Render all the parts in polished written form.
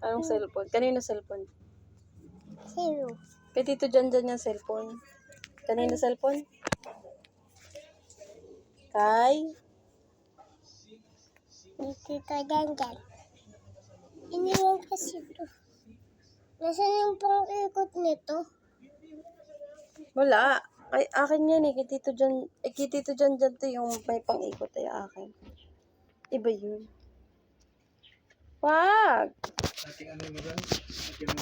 Anong cellphone? Kanino cellphone? Zero. Kay Tito Janjan yung cellphone. Kanino cellphone? Kay? Tito Janjan. Iniwan kasi ito. Nasaan yung pang-ikot nito? Wala. Ay, akin yan eh. Kay Tito Janjan to yung may pang-ikot ay akin. Iba yun. Wag!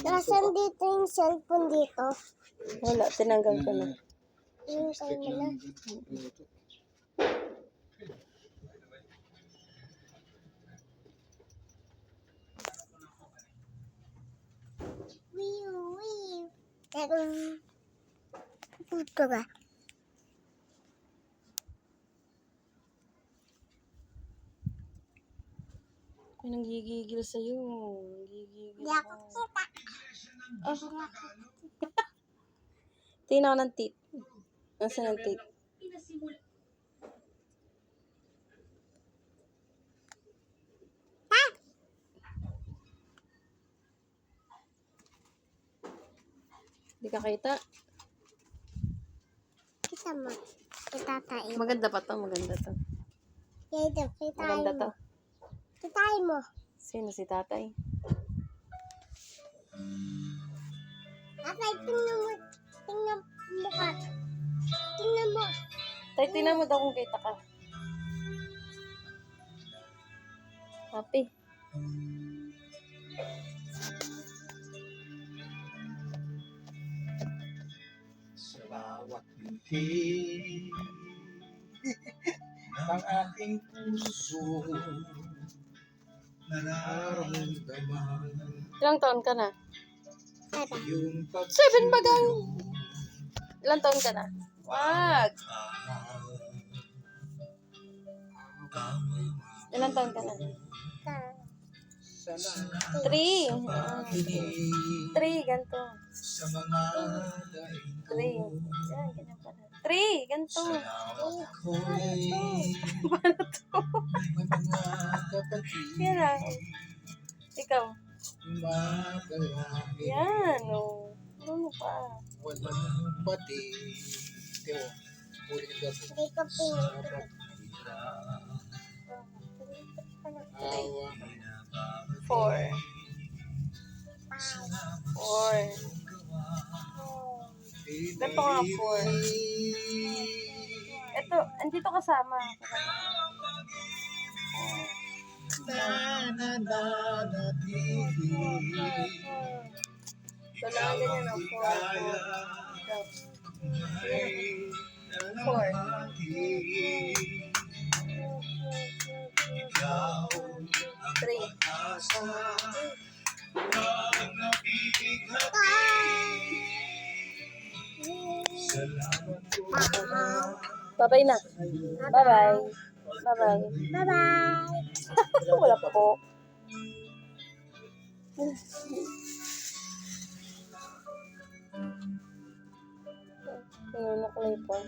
Nasaan dito yung cellphone dito? Wala. Tinanggal ko na. Yung kayo mo na. Wee. Tarong. Ito ba? May nanggigigil sa'yo. Nanggigigil Di ako ka. kita. Tingnan ko ng tape. Nasaan ang tape? Hindi ka kita. Kita mo. Kitatain. Maganda pa to. Maganda to. Dito, kitain Maganda mo. to. Kitain mo. Sino si tatay? Tatay, tingnan mo. Tingnan mo ka. Tingnan mo. Tay, tingnan mo daw kung kita ka. Happy. Sa bawat binti ng aking puso, nararamdaman Ilang taon ka na? yung 7 bagang. Ilang taon ka na? Wag. Ilang taon ka na? 3. 3, ganito. sa mga 3. Yan, ganyan pala. 3, ganito. ako'y Paano to? may mga kapatid Yan lang. Ikaw. magalangin. Yan, o. Ano pa? Walang pati. Teo, uli ka po. Hindi ko pinag. Awa. 4. 4. Ganito nga, 4. Ito, andito kasama. Nananatili. Kailangan ganyan ang 4. 4. 3. Bye-bye na. Bye-bye. Bye-bye. Bye-bye. Wala pa po. Nanunok na ipon.